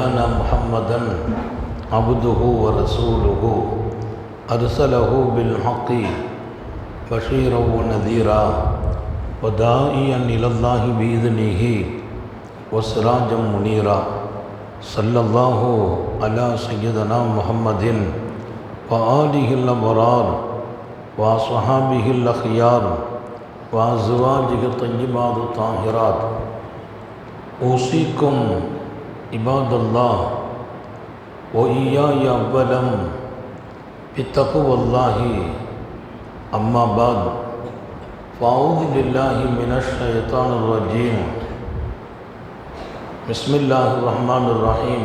أن محمدا عبده ورسوله أرسله بالحق بشيرا ونذيرا وداعيا إلى الله بإذنه وسراجا منيرا صلى الله على سيدنا محمد وآله الأبرار وأصحابه الأخيار وأزواجه الطيبات الطاهرات أوصيكم عباد الله وإياي أولا بتقوى الله أما بعد فأعوذ بالله من الشيطان الرجيم بسم الله الرحمن الرحيم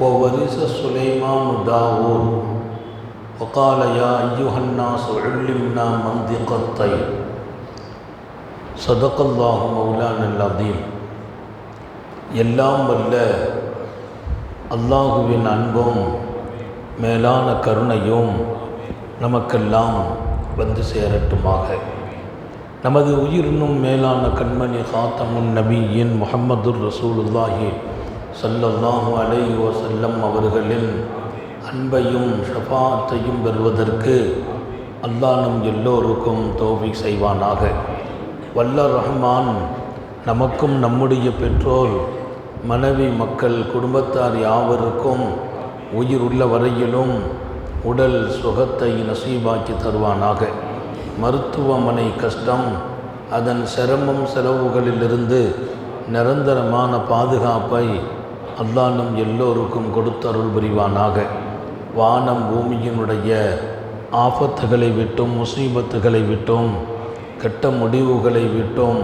وورث سليمان داود وقال يا أيها الناس علمنا منطق الطير صدق الله مولانا العظيم. எல்லாம் வல்ல அல்லாஹுவின் அன்பும் மேலான கருணையும் நமக்கெல்லாம் வந்து சேரட்டுமாக. நமது உயிரினும் மேலான கண்மணி காத்தமுன் நபியின் முஹம்மதுர் ரசூலுல்லாஹி ஸல்லல்லாஹு அலைஹி வஸல்லம் அவர்களின் அன்பையும் ஷஃபாஅத்தையும் பெறுவதற்கு அல்லாஹ் நம் எல்லோருக்கும் தௌஃபீக் செய்வானாக. வல்ல ரஹ்மான் நமக்கும் நம்முடைய பெற்றோர், மனைவி, மக்கள், குடும்பத்தார் யாவருக்கும் உயிர் உள்ள வரையிலும் உடல் சுகத்தை நசீபாக்கி தருவானாக. மருத்துவமனை கஷ்டம், அதன் சிரமம் செலவுகளிலிருந்து நிரந்தரமான பாதுகாப்பை அல்லாஹ் நம் எல்லோருக்கும் கொடுத்தருள் புரிவானாக. வானம் பூமியினுடைய ஆபத்துகளை விட்டும், முசீபத்துகளை விட்டும், கெட்ட முடிவுகளை விட்டும்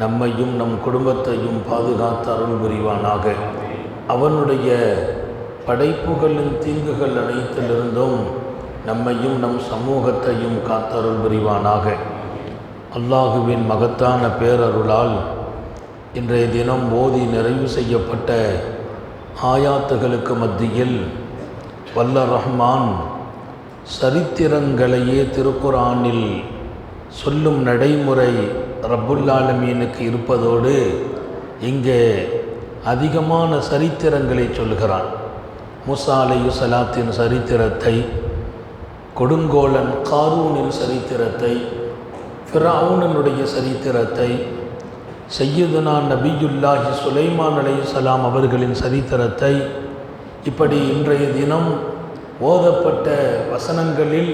நம்மையும் நம் குடும்பத்தையும் பாதுகாத்து அருள் புரிவானாக. அவனுடைய படைப்புகளின் தீங்குகள் அனைத்திலிருந்தும் நம்மையும் நம் சமூகத்தையும் காத்தருள் புரிவானாக. அல்லாஹுவின் மகத்தான பேரருளால் இன்றைய தினம் ஓதி நிறைவு செய்யப்பட்ட ஆயாத்துகளுக்கு மத்தியில் வல்ல ரஹ்மான் சரித்திரங்களையே திருக்குர்ஆனில் சொல்லும் நடைமுறை ரப்புல் ஆலமீனுக்கு இருப்பதோடு இங்கே அதிகமான சரித்திரங்களை சொல்கிறான். மூசா அலைஹிஸ்ஸலாத்தின் சரித்திரத்தை, கொடுங்கோலன் காரூனின் சரித்திரத்தை, ஃபிரௌனுடைய சரித்திரத்தை, சய்யிதுனா நபியுல்லாஹி சுலைமான் அலைஹிஸ்ஸலாம் அவர்களின் சரித்திரத்தை, இப்படி இன்றைய தினம் ஓதப்பட்ட வசனங்களில்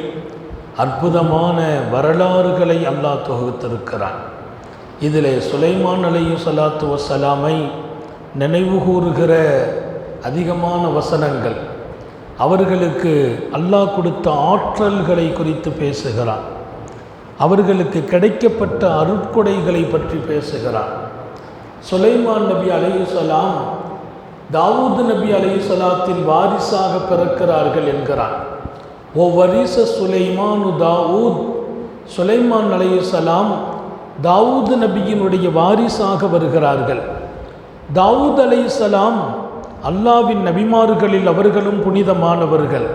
அற்புதமான வரலாறுகளை அல்லாஹ் தொகுத்திருக்கிறான். இதில் சுலைமான் அலைஹிஸ்ஸலாத்து வஸ்ஸலாமை நினைவு கூறுகிற அதிகமான வசனங்கள், அவர்களுக்கு அல்லாஹ் கொடுத்த ஆற்றல்களை குறித்து பேசுகிறான். அவர்களுக்கு கிடைக்கப்பட்ட அருட்கொடைகளை பற்றி பேசுகிறான். சுலைமான் நபி அலைஹிஸ்ஸலாம் தாவூத் நபி அலைஹிஸ்ஸலாத்தின் வாரிசாக பிறக்கிறார்கள் என்கிறான். ஓ வரிச சுலைமானு தாவூத், சுலைமான் அலைஹிஸ்ஸலாம் தாவூத் நபியினுடைய வாரிசாக வருகிறார்கள். தாவூத் அலைஹிஸ்ஸலாம் அல்லாஹ்வின் நபிமார்களில் அவர்களும் புனிதமானவர்கள்.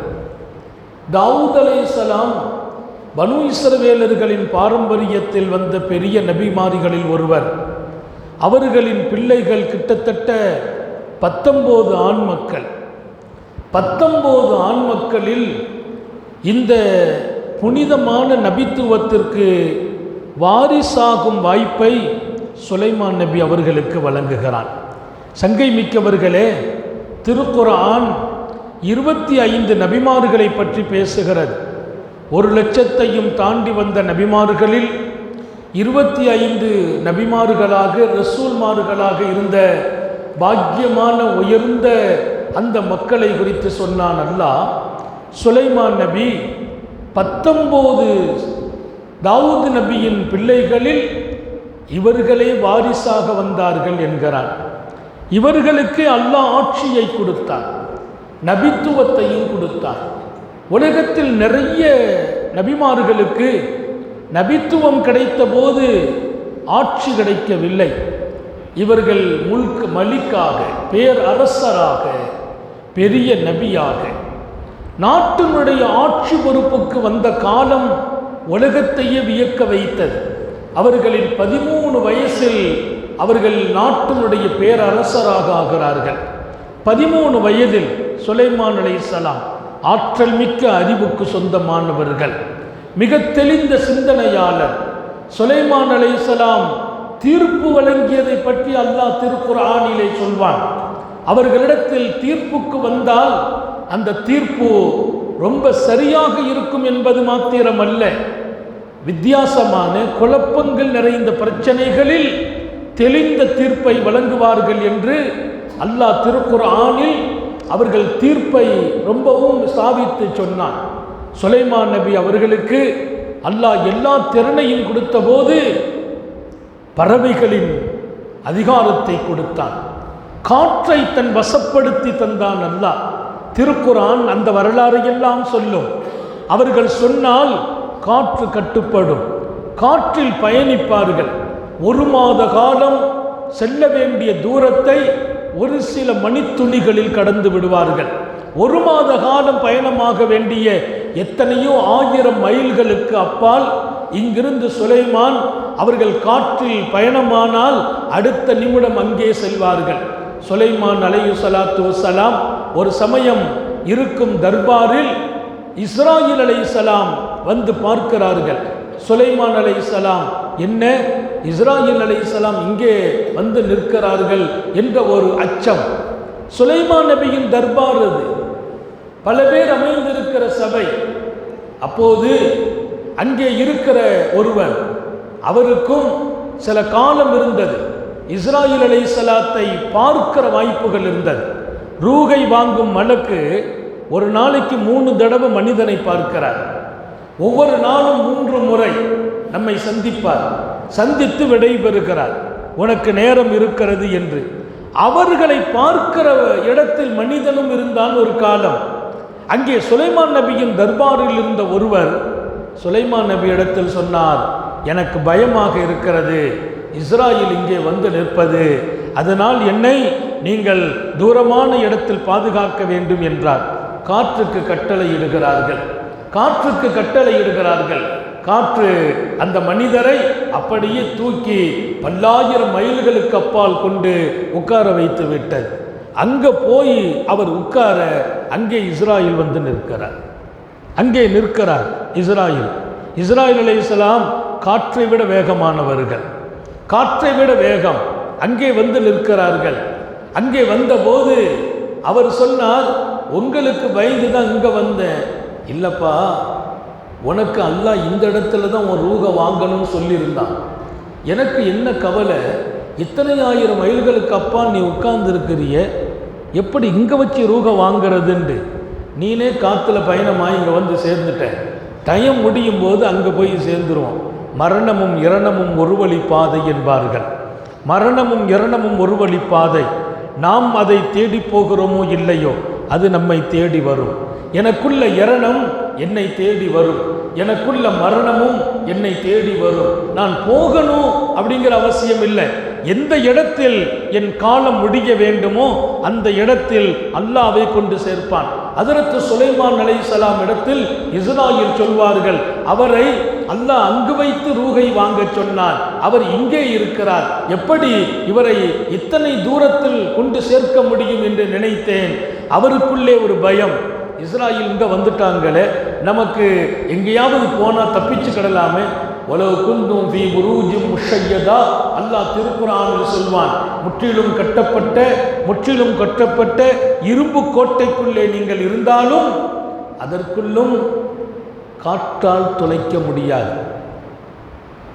தாவூத் அலைஹிஸ்ஸலாம் பனு இஸ்ரவேலர்களின் பாரம்பரியத்தில் வந்த பெரிய நபிமார்களில் ஒருவர். அவர்களின் பிள்ளைகள் கிட்டத்தட்ட 19 ஆண் மக்கள். 19 ஆண் மக்களில் இந்த புனிதமான நபித்துவத்திற்கு வாரிசாகும் வாய்ப்பை சுலைமான் நபி அவர்களுக்கு வழங்குகிறான். சங்கை மிக்கவர்களே, திருக்குர்ஆன் 25 நபிமார்களை பற்றி பேசுகிறது. 1,00,000ஐயும் தாண்டி வந்த நபிமார்களில் 25 நபிமார்களாக, ரசூல்மார்களாக இருந்த பாக்கியமான உயர்ந்த அந்த மக்களை குறித்து சொன்னான் அல்லாஹ். சுலைமான் நபி 19 தாவூத் நபியின் பிள்ளைகளில் இவர்களே வாரிசாக வந்தார்கள் என்கிறான். இவர்களுக்கு அல்லாஹ் ஆட்சியை கொடுத்தான், நபித்துவத்தையும் கொடுத்தான். உலகத்தில் நிறைய நபிமார்களுக்கு நபித்துவம் கிடைத்த போது ஆட்சி கிடைக்கவில்லை. இவர்கள் மலிக்காக, பேரரசராக, பெரிய நபியாக நாட்டினுடைய ஆட்சி பொறுப்புக்கு வந்த காலம் உலகத்தையே வியக்க வைத்தது. அவர்களின் 13 வயசில் அவர்கள் நாட்டினுடைய பேரரசராக ஆகிறார்கள். 13 வயதில் சுலைமான் அலைஹிஸ்ஸலாம் ஆற்றல் மிக்க அறிவுக்கு சொந்தமானவர்கள், மிக தெளிந்த சிந்தனையாளர். சுலைமான் அலைஹிஸ்ஸலாம் தீர்ப்பு வழங்கியதை பற்றி அல்லாஹ் திருக்குர்ஆனிலே சொல்வான். அவர்களிடத்தில் தீர்ப்புக்கு வந்தால் அந்த தீர்ப்பு ரொம்ப சரியாக இருக்கும் என்பது மாத்திரமல்ல, வித்தியாசமான குழப்பங்கள் நிறைந்த பிரச்சனைகளில் தெளிந்த தீர்ப்பை வழங்குவார்கள் என்று அல்லாஹ் திருக்குர்ஆனில் அவர்கள் தீர்ப்பை ரொம்பவும் சாதித்து சொன்னான். சுலைமான் நபி அவர்களுக்கு அல்லாஹ் எல்லா திறனையும் கொடுத்த போது பறவைகளின் அதிகாரத்தை கொடுத்தான், காற்றை தன் வசப்படுத்தி தந்தான் அல்லாஹ். திருக்குர்ஆன் அந்த வரலாறு எல்லாம் சொல்லும். அவர்கள் சொன்னால் காற்று கட்டுப்படும், காற்றில் பயணிப்பார்கள். 1 மாத காலம் செல்ல வேண்டிய தூரத்தை ஒரு சில மணித்துளிகளில் கடந்து விடுவார்கள். 1 மாத காலம் பயணமாக வேண்டிய எத்தனையோ 1000 மைல்களுக்கு அப்பால் இங்கிருந்து சுலைமான் அவர்கள் காற்றில் பயணமானால் அடுத்த நிமிடம் அங்கே செல்வார்கள். சுலைமான் அலைஹிஸ்ஸலாத்து வஸ்ஸலாம் ஒரு சமயம் இருக்கும் தர்பாரில் இஸ்ராயில் அலைஹிஸ்ஸலாம் வந்து பார்க்கிறார்கள். சுலைமான் அலைஹிஸ்ஸலாம், என்ன இஸ்ராயில் அலைஹிஸ்ஸலாம் இங்கே வந்து நிற்கிறார்கள் என்ற ஒரு அச்சம். சுலைமான் நபியின் தர்பார் அது, பல பேர் அமைந்திருக்கிற சபை. அப்போது அங்கே இருக்கிற ஒருவர், அவருக்கும் சில காலம் இருந்தது, இஸ்ராயில் அலைஹிஸ்ஸலாத்தை பார்க்கிற வாய்ப்புகள் இருந்தது. ரூகை வாங்கும் மலக்கு ஒரு நாளைக்கு 3 தடவை மனிதனை பார்க்கிறார். ஒவ்வொரு நாளும் 3 முறை நம்மை சந்திப்பார், சந்தித்து விடைபெறுகிறார், உனக்கு நேரம் இருக்கிறது என்று. அவர்களை பார்க்கிற இடத்தில் மனிதனும் இருந்தான் ஒரு காலம். அங்கே சுலைமான் நபியின் தர்பாரில் இருந்த ஒருவர் சுலைமான் நபி இடத்தில் சொன்னார், எனக்கு பயமாக இருக்கிறது, இஸ்ராயில் இங்கே வந்து நிற்பது, அதனால் என்னை நீங்கள் தூரமான இடத்தில் பாதுகாக்க வேண்டும் என்றார். காற்றுக்கு கட்டளை இடுகிறார்கள், காற்றுக்கு கட்டளை இடுகிறார்கள். காற்று அந்த மனிதரை அப்படியே தூக்கி பல்லாயிரம் மைல்களுக்கு அப்பால் கொண்டு உட்கார வைத்து விட்டது. அங்கே போய் அவர் உட்கார அங்கே இஸ்ராயில் வந்து நிற்கிறார். அங்கே நிற்கிறார் இஸ்ராயில் அலைஹிஸ்ஸலாம் காற்றை விட வேகமானவர்கள், காற்றை விட வேகம். அங்கே வந்து நிற்கிறார்கள். அங்கே வந்தபோது அவர் சொன்னார், உங்களுக்கு பயந்து தான் இங்கே வந்தேன். இல்லைப்பா, உனக்கு அல்லாஹ் இந்த இடத்துல தான் உன் ரூகை வாங்கணும்னு சொல்லியிருந்தான். எனக்கு என்ன கவலை, இத்தனை 1000 மைல்களுக்கு அப்பா நீ உட்கார்ந்துருக்கிறிய, எப்படி இங்கே வச்சு ரூகை வாங்கிறதுண்டு? நீனே காற்றுல பயணமாக இங்கே வந்து சேர்ந்துட்டேன், டைம் முடியும் போது அங்கே போய் சேர்ந்துருவோம். மரணமும் இரணமும் ஒரு வழி பாதை என்பார்கள். மரணமும் இரணமும் ஒரு வழி பாதை. நாம் அதை தேடி போகிறோமோ இல்லையோ, அது நம்மை தேடி வரும். எனக்குள்ள இரணம் என்னை தேடி வரும், எனக்குள்ள மரணமும் என்னை தேடி வரும். நான் போகணும் அப்படிங்கிற அவசியம் இல்லை. எந்த இடத்தில் என் காலம் முடிய வேண்டுமோ அந்த இடத்தில் அல்லாஹ்வை கொண்டு சேர்ப்பான். ஹஜ்ரத் சுலைமான் அலைஹிஸ்ஸலாம் இடத்தில் இஸ்ராயில் சொல்வார்கள், அவரை அல்லாஹ் அங்கு வைத்து ரூகை வாங்க சொன்னார், அவர் இங்கே இருக்கிறார், எப்படி இவரை இத்தனை தூரத்தில் கொண்டு சேர்க்க முடியும் என்று நினைத்தேன். அவருக்குள்ளே ஒரு பயம், இஸ்ராயில் இங்கே வந்துட்டாங்களே, நமக்கு எங்கேயாவது போனால் தப்பிச்சு கிடலாமே. உலகு குந்தும் ஃபீ புரூஜின் முஷய்யதா, அல்லாஹ் திருக்குர்ஆனில் சொல்வான், முற்றிலும் கட்டப்பட்ட இரும்பு கோட்டைக்குள்ளே நீங்கள் இருந்தாலும் அதற்குள்ளும் காற்றால் துளைக்க முடியாது,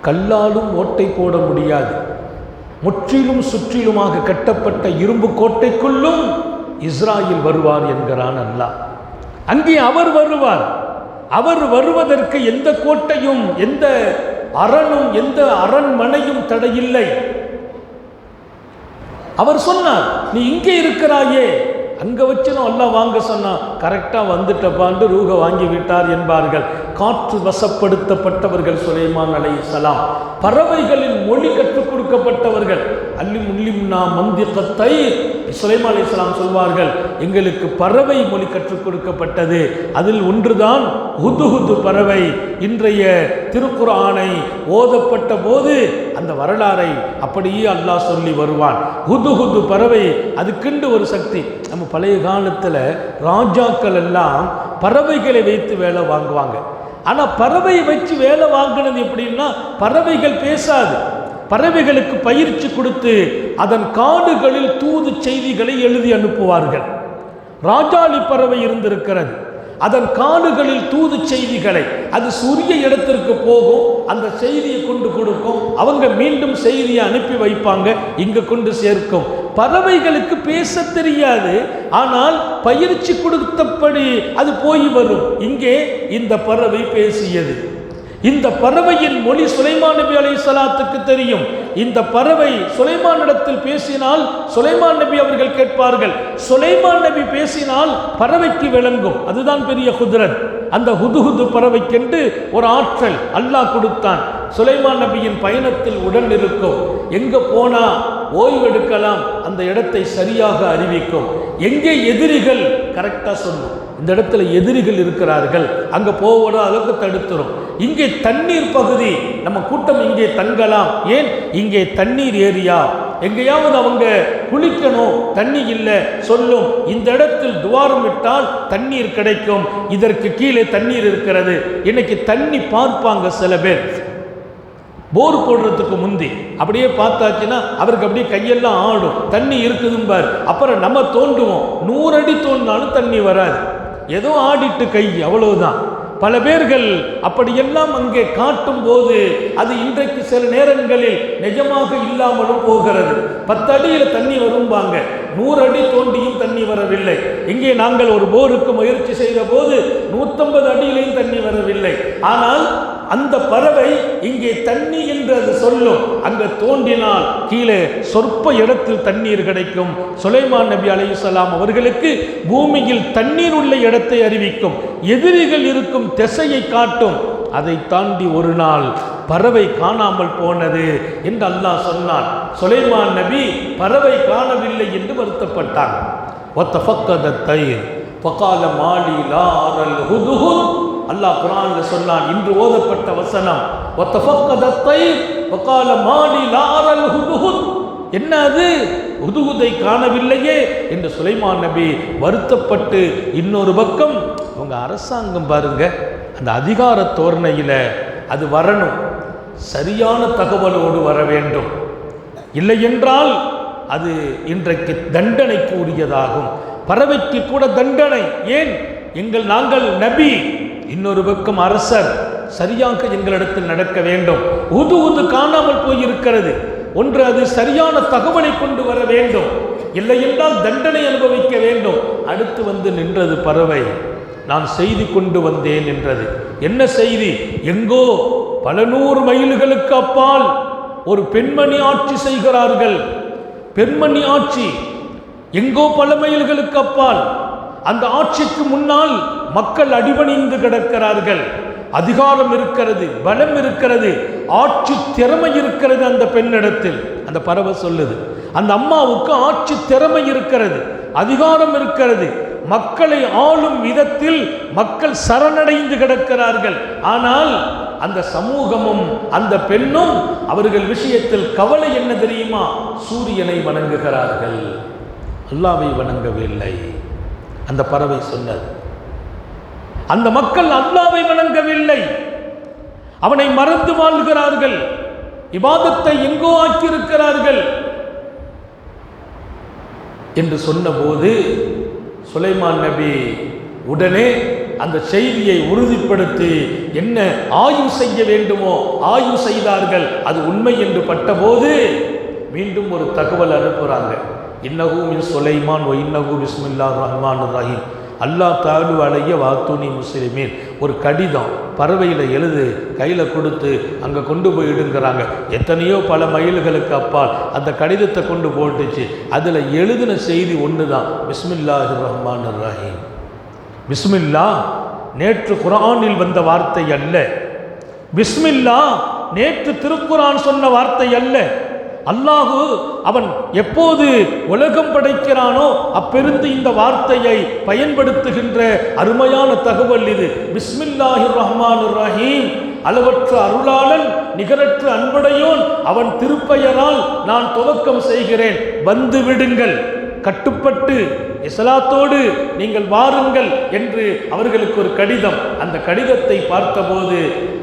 கல்லாலும் ஓட்டை போட முடியாது. முற்றிலும் சுற்றிலுமாக கட்டப்பட்ட இரும்பு கோட்டைக்குள்ளும் இஸ்ராயில் வருவார் என்கிறான் அல்லாஹ். அங்கே அவர் வருவார். அவர் வருவதற்கு எந்த கோட்டையும் எந்த அரணும் எந்த அரண்மனையும் தடையில்லை. அவர் சொன்னார், நீ இங்கே இருக்கிறாயே, அங்கே வச்சுனும் அல்லாஹ் வாங்க சொன்னா, கரெக்டாக வந்துட்டப்பாண்டு ரூக வாங்கி விட்டார் என்பார்கள். காற்று வசப்படுத்தப்பட்டவர்கள் சுலைமான் அலைஹிஸ்ஸலாம், பறவைகளின் மொழி கற்றுக் கொடுக்கப்பட்டவர்கள். அல்லிம்னா மந்திகத்தை சுலைமான் அலைஹிஸ்ஸலாம் சொல்வார்கள், எங்களுக்கு பறவை மொழி கற்றுக் கொடுக்கப்பட்டது. அதில் ஒன்றுதான் ஹுதுஹுது பறவை. இன்றைய திருக்குர்ஆனை ஓதப்பட்ட போது அந்த வரலாறை அப்படியே அல்லாஹ் சொல்லி வருவான். ஹுதுஹுது பறவை, அதுக்குண்டு ஒரு சக்தி. நம்ம பழைய காலத்தில் ராஜாக்கள் எல்லாம் பறவைகளை வைத்து வேலை வாங்குவாங்க. ஆனால் பறவை வச்சு வேலை வாங்கினது எப்படின்னா, பறவைகள் பேசாது. பறவைகளுக்கு பயிற்சி கொடுத்து அதன் காடுகளில் தூது செய்திகளை எழுதி அனுப்புவார்கள். ராஜாளி பறவை இருந்திருக்கிறது. அதன் காடுகளில் தூது செய்திகளை, அது சூரிய இடத்திற்கு போகும், அந்த செய்தியை கொண்டு கொடுக்கும். அவங்க மீண்டும் செய்தியை அனுப்பி வைப்பாங்க, இங்க கொண்டு சேர்க்கும். பறவைகளுக்கு பேச தெரியாது, ஆனால் பயிற்சி கொடுத்தபடி அது போய் வரும். இங்கே இந்த பறவை பேசியது. இந்த பறவையின் மொழி சுலைமான் நபி அலைஹிஸ்ஸலாத்துக்கு தெரியும். இந்த பறவை சுலைமானிடத்தில் பேசினால் சுலைமான் நபி அவர்கள் கேட்பார்கள். சுலைமான் நபி பேசினால் பறவைக்கு விளங்கும். அதுதான் பெரிய குதிரத். அந்த ஹுதுஹுது பறவைக்கென்று ஒரு ஆற்றல் அல்லாஹ் கொடுத்தான். சுலைமான் நபியின் பயணத்தில் உடன் இருக்கும். எங்க போனா ஓய்வெடுக்கலாம், அந்த இடத்தை சரியாக அறிவிக்கும். எங்கே எதிரிகள் கரெக்டா சொல்லும். இந்த இடத்துல எதிரிகள் இருக்கிறார்கள், அங்க போவோட அளவுக்கு தடுத்துரும். இங்கே தண்ணீர் பகுதி, நம்ம கூட்டம் இங்கே தங்கலாம். ஏன் இங்கே தண்ணீர் ஏரியா, எங்கேயாவது அவங்க குளிக்கணும், தண்ணி இல்லை சொல்லும். இந்த இடத்தில் துவாரம் விட்டால் தண்ணீர் கிடைக்கும், இதற்கு கீழே தண்ணீர் இருக்கிறது. இன்னைக்கு தண்ணி பார்ப்பாங்க சில பேர், போர் போடுறதுக்கு முந்தி அப்படியே பார்த்தாச்சுன்னா அவருக்கு அப்படியே கையெல்லாம் ஆடும், தண்ணி இருக்குதும்பார். அப்புறம் நம்ம தோண்டுவோம், 100 அடி தோண்டினாலும் தண்ணி வராது, ஏதோ ஆடிட்டு கை, அவ்வளவுதான். பல பேர்கள் அப்படியெல்லாம் அங்கே காட்டும் போது அது இன்றைக்கு சில நேரங்களில் நிஜமாக இல்லாமலும் போகிறது. 10 அடியில் தண்ணி வரும்பாங்க, 100 அடி தோண்டியும் தண்ணி வரவில்லை. இங்கே நாங்கள் ஒரு போருக்கு முயற்சி செய்த போது 150 அடியிலையும் தண்ணி வரவில்லை. ஆனால் அந்த பறவை இங்கே தண்ணி என்று அது சொல்லும். அங்கே தோண்டினால் கீழே சொற்ப இடத்தில் தண்ணீர் கிடைக்கும். சுலைமான் நபி அலைஹிஸ்ஸலாம் அவர்களுக்கு பூமியில் தண்ணீர் உள்ள இடத்தை அறிவிக்கும், எதிரிகள் இருக்கும் திசையை காட்டும். அதை தாண்டி ஒரு நாள் பறவை காணாமல் போனது என்று அல்லாஹ் சொன்னான். சுலைமான் நபி பறவை காணவில்லை என்று வருத்தப்பட்டார். அல்லாஹ் குர்ஆன்ல சொன்னான். இன்று ஓதப்பட்ட வசனம் என்ன, அது ஹுதுஹுதை காணவில்லையே என்று சுலைமான் நபி வருத்தப்பட்டு, இன்னொரு பக்கம் உங்க அரசாங்கம் பாருங்க, அந்த அதிகார தோரணையில அது வரணும், சரியான தகவலோடு வர வேண்டும், இல்லை என்றால் அது இன்றைக்கு தண்டனைக்கு உரியதாகும். பறவைக்கு கூட தண்டனை. ஏன், நாங்கள் நபி, இன்னொரு பக்கம் அரசர், சரியாக எங்களிடத்தில் நடக்க வேண்டும். ஹுதுஹுது காணாமல் போயிருக்கிறது. ஒன்று, அது சரியான தகவலை கொண்டு வர வேண்டும், இல்லை என்றால் தண்டனை அனுபவிக்க வேண்டும். அடுத்து வந்து நின்றது பறவை, நான் செய்தி கொண்டு வந்தேன் என்றது. என்ன செய்தி? எங்கோ பல 100 மைல்களுக்கு அப்பால் ஒரு பெண்மணி ஆட்சி செய்கிறார்கள். பெண்மணி ஆட்சி எங்கோ பல மைல்களுக்கு அப்பால். அந்த ஆட்சிக்கு முன்னால் மக்கள் அடிபணிந்து கிடக்கிறார்கள். அதிகாரம் இருக்கிறது, பலம் இருக்கிறது, ஆட்சி திறமை இருக்கிறது அந்த பெண்ணிடத்தில். அந்த பறவை சொல்லுது, அந்த அம்மாவுக்கு ஆட்சி திறமை இருக்கிறது, அதிகாரம் இருக்கிறது, மக்களை ஆளும் விதத்தில் மக்கள் சரணடைந்து கிடக்கிறார்கள். ஆனால் அந்த சமூகமும் அந்த பெண்ணும் அவர்கள் விஷயத்தில் கவலை என்ன தெரியுமா? சூரியனை வணங்குகிறார்கள், அல்லாஹ்வை வணங்கவில்லை. அந்த பறவை சொன்னது, அந்த மக்கள் அல்லாஹ்வை வணங்கவில்லை, அவனை மறந்து வாழ்கிறார்கள், இபாதத்தை எங்கோ ஆக்கியிருக்கிறார்கள் என்று சொன்னபோது சுலைமான் நபி உடனே அந்த செய்தியை உறுதிப்படுத்தி என்ன ஆய்வு செய்ய வேண்டுமோ ஆய்வு செய்தார்கள். அது உண்மை என்று பட்டபோது மீண்டும் ஒரு தகவல் அனுப்புகிறாங்க. இன்னஹு மின் சுலைமான் வ இன்னஹு பிஸ்மில்லாஹிர் ரஹ்மானிர் ரஹீம் அல்லாஹ் தாலு அலைய வாத்துனி முஸ்லிமீன். ஒரு கடிதம் பறவையில் எழுது, கையில் கொடுத்து அங்கே கொண்டு போய் இடுங்கிறாங்க. எத்தனையோ பல மைல்களுக்கு அப்பால் அந்த கடிதத்தை கொண்டு போட்டுச்சு. அதில் எழுதின செய்தி ஒன்று தான், பிஸ்மில்லாஹிர் ரஹ்மானிர் ரஹீம். பிஸ்மில்லா நேற்று குர்ஆனில் வந்த வார்த்தை அல்ல, பிஸ்மில்லா நேற்று திருக்குர்ஆன் சொன்ன வார்த்தை அல்ல. அல்லாஹு அவன் எப்போது உலகம் படைக்கிறானோ அப்பெருந்து இந்த வார்த்தையை பயன்படுத்துகின்ற அருமையான தகவல் இது. பிஸ்மில்லாஹிர் ரஹ்மானிர் ரஹீம், அளவற்ற அருளாளன் நிகரற்ற அன்புடையோன், அவன் திருப்பெயரால் நான் துவக்கம் செய்கிறேன், வந்து விடுங்கள், கட்டுப்பட்டு இஸ்லாத்தோடு நீங்கள் வாருங்கள் என்று அவர்களுக்கு ஒரு கடிதம். அந்த கடிதத்தை பார்த்தபோது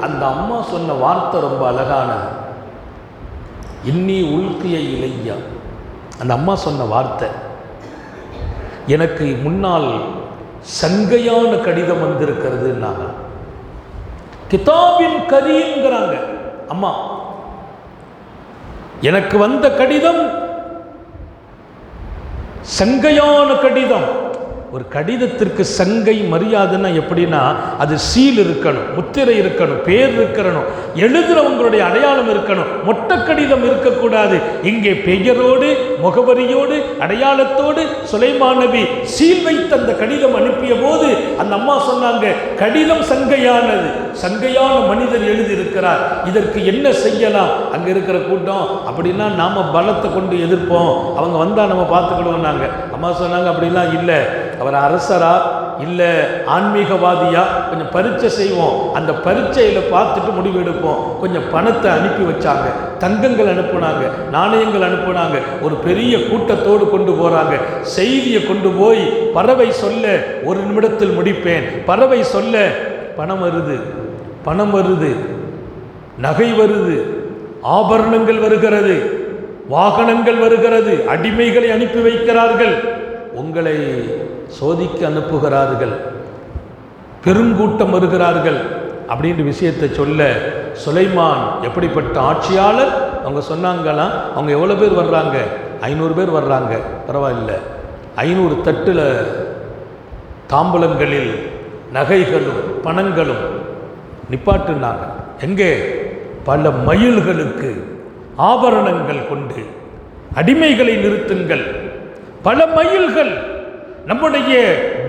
அந்த அம்மா சொன்ன வார்த்தை ரொம்ப அழகானது. இன்னி உல்கிய இலையா, அந்த அம்மா சொன்ன வார்த்தை, எனக்கு முன்னால் சங்கையான கடிதம் வந்திருக்கிறதுன்னாங்க. கிதாபின் கரீம்ங்கிறாங்க அம்மா. எனக்கு வந்த கடிதம் சங்கையான கடிதம். ஒரு கடிதத்திற்கு சங்கை மரியாதைன்னா எப்படின்னா, அது சீல் இருக்கணும், முத்திரை இருக்கணும், பேர் இருக்கணும், எழுதுறவங்களுடைய அடையாளம் இருக்கணும். மொட்டை கடிதம் இருக்கக்கூடாது. இங்கே பெயரோடு முகவரியோடு அடையாளத்தோடு சுலைமான் நபி சீல் வைத்து அந்த கடிதம் அனுப்பிய போது அந்த அம்மா சொன்னாங்க, கடிதம் சங்கையானது, சங்கையான மனிதர் எழுதியிருக்கிறார், இதற்கு என்ன செய்யலாம்? அங்கே இருக்கிற கூட்டம் அப்படின்னா நாம பலத்தை கொண்டு எதிர்ப்போம், அவங்க வந்தால் நம்ம பார்த்துக்கிடுவோம். அம்மா சொன்னாங்க, அப்படிலாம் இல்லை, அவர் அரசரா இல்லை ஆன்மீகவாதியா, கொஞ்சம் பரீட்சை செய்வோம், அந்த பரீட்சையில் பார்த்துட்டு முடிவெடுப்போம். கொஞ்சம் பணத்தை அனுப்பி வச்சாங்க, தங்கங்கள் அனுப்புனாங்க, நாணயங்கள் அனுப்புனாங்க, ஒரு பெரிய கூட்டத்தோடு கொண்டு போகிறாங்க. செய்தியை கொண்டு போய் பறவை சொல்ல, ஒரு நிமிடத்தில் முடிப்பேன், பறவை சொல்ல பணம் வருது, பணம் வருது, நகை வருது, ஆபரணங்கள் வருகிறது, வாகனங்கள் வருகிறது, அடிமைகளை அனுப்பி வைக்கிறார்கள், உங்களை சோதிக்க அனுப்புகிறார்கள், பெருங்கூட்டம் வருகிறார்கள் அப்படின்ற விஷயத்தை சொல்ல சுலைமான் எப்படிப்பட்ட ஆட்சியாளர். அவங்க சொன்னாங்களாம், அவங்க எவ்வளோ பேர் வர்றாங்க? 500 பேர் வர்றாங்க, பரவாயில்லை, 500 தட்டில் தாம்பூலங்களில் நகைகளும் பணங்களும் நிப்பாட்டுனாங்க. எங்கே? பல மைல்களுக்கு ஆபரணங்கள் கொண்டு அடிமைகளை நிறுத்துங்கள், பல மைல்கள், நம்முடைய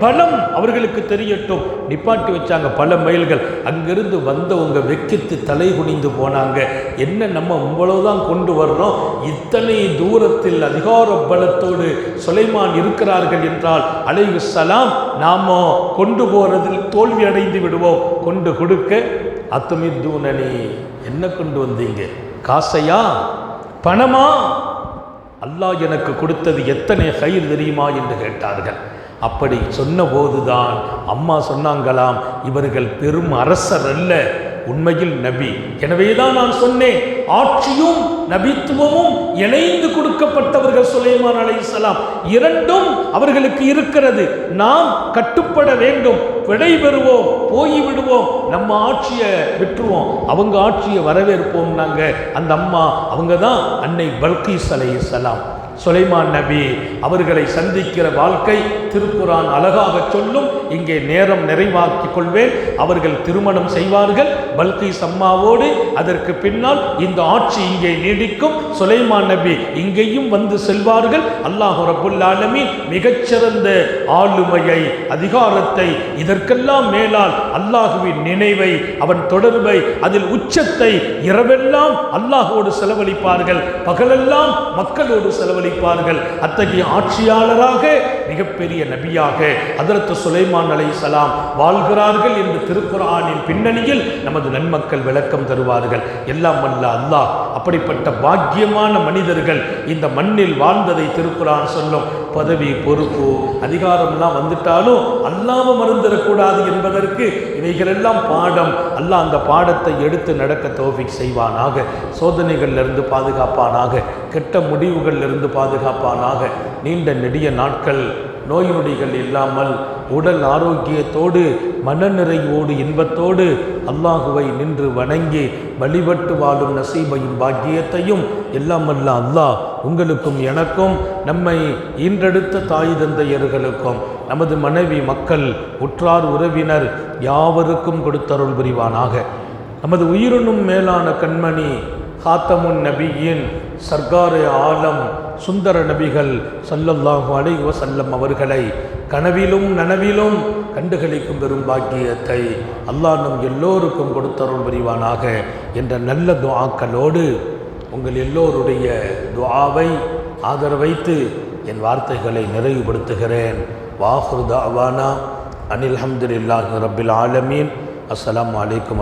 பலம் அவர்களுக்கு தெரியட்டும், நிப்பாட்டி வச்சாங்க பல மைல்கள். அங்கிருந்து வந்தவங்க வெக்கித்து தலை குனிந்து போனாங்க. என்ன நம்ம இவ்வளவுதான் கொண்டு வர்றோம், இத்தனை தூரத்தில் அதிகார பலத்தோடு சுலைமான் இருக்கிறார்கள் என்றால் அலைஹிஸ்ஸலாம் நாம கொண்டு போறதில் தோல்வி அடைந்து விடுவோம். கொண்டு கொடுக்க அத்துமித்தூனனி, என்ன கொண்டு வந்தீங்க? காசையா, பணமா? அல்லாஹ் எனக்கு கொடுத்தது எத்தனை கயிறு தெரியுமா என்று கேட்டார்கள். அப்படி சொன்னபோதுதான் அம்மா சொன்னாங்களாம், இவர்கள் பெரும் அரசர் அல்ல, உண்மையில் நபி. எனவேதான் நான் சொன்னேன், ஆட்சியும் நபித்துவமும் இணைந்து கொடுக்கப்பட்டவர்கள் சுலைமான் அலைஹிஸ்ஸலாம். இரண்டும் அவர்களுக்கு இருக்கிறது. நாம் கட்டுப்பட வேண்டும், விடைபெறுவோம், போய்விடுவோம், நம்ம ஆட்சியை விட்டுருவோம், அவங்க ஆட்சியை வரவேற்போம். நாங்கள் அந்த அம்மா, அவங்க தான் அன்னை பல்கீஸ் அலைஹிஸ்ஸலாம். சுலைமான் நபி அவர்களை சந்திக்கிற வாழ்க்கை திருக்குரான் அழகாக சொல்லும். இங்கே நேரம் நிறைவாக்கிக் கொள்வேன். அவர்கள் திருமணம் செய்வார்கள் பல்கீஸ் அம்மாவோடு. அதற்கு பின்னால் இந்த ஆட்சி இங்கே நீடிக்கும். சுலைமான் நபி இங்கேயும் வந்து செல்வார்கள். அல்லாஹ் ரப்புல் ஆலமீன் மிகச்சிறந்த ஆளுமையை, அதிகாரத்தை, இதற்கெல்லாம் மேலால் அல்லாஹுவின் நினைவை, அவன் தொடர்பை, அதில் உச்சத்தை இரவெல்லாம் அல்லாஹோடு செலவழிப்பார்கள், பகலெல்லாம் மக்களோடு செலவழிப்பார்கள். அத்தகைய ஆட்சியாளராக, மிகப்பெரிய நபியாக ஹஜ்ரத் சுலைமான் அலைஹிஸ்ஸலாம் வாழ்கிறார்கள் என்று திருக்குர்ஆனின் பின்னணியில் நமது நன்மக்கள் விளக்கம் தருவார்கள். எல்லாம் வல்ல அல்லாஹ் அப்படிப்பட்ட பாக்கியமான மனிதர்கள் இந்த மண்ணில் வாழ்ந்ததை திருக்குர்ஆன் சொல்லும். பதவி, பொறுப்பு, அதிகாரம்லாம் வந்துட்டாலும் அல்லாஹ்வை மறந்துடக்கூடாது என்பதற்கு இவைகளெல்லாம் பாடம். அல்லாஹ் அந்த பாடத்தை எடுத்து நடக்க தௌஃபீக் செய்வானாக. சோதனைகளிலிருந்து பாதுகாப்பானாக, கெட்ட முடிவுகளிலிருந்து பாதுகாப்பானாக. நீண்ட நெடிய நாட்கள் நோய் நொடிகள் இல்லாமல் உடல் ஆரோக்கியத்தோடு மனநிறைவோடு இன்பத்தோடு அல்லாஹுவை நின்று வணங்கி வழிபட்டு வாழும் நசீபையும் பாக்கியத்தையும் எல்லாம் வல்ல அல்லாஹ் உங்களுக்கும் எனக்கும், நம்மை ஈன்றெடுத்த தாய் தந்தையர்களுக்கும், நமது மனைவி, மக்கள், உற்றார் உறவினர் யாவருக்கும் கொடுத்தருள் புரிவானாக. நமது உயிரினும் மேலான கண்மணி காத்தமுன் நபியின் சர்க்காரே ஆலம் சுந்தர நபிகள் ஸல்லல்லாஹு அலைஹி வஸல்லம் அவர்களை கனவிலும் நனவிலும் கண்டுகளிக்கும் பெரும் பாக்கியத்தை அல்லாஹ் நம் எல்லோருக்கும் கொடுத்தருள் புரிவானாக என்ற நல்ல துஆக்களோடு உங்கள் எல்லோருடைய துஆவை ஆதரவைத்து என் வார்த்தைகளை நிறைவுபடுத்துகிறேன். வாஹிரு தஅவானா அனில் ஹம்துலில்லாஹி ரப்பில் ஆலமீன். அஸ்ஸலாமு அலைக்கும்.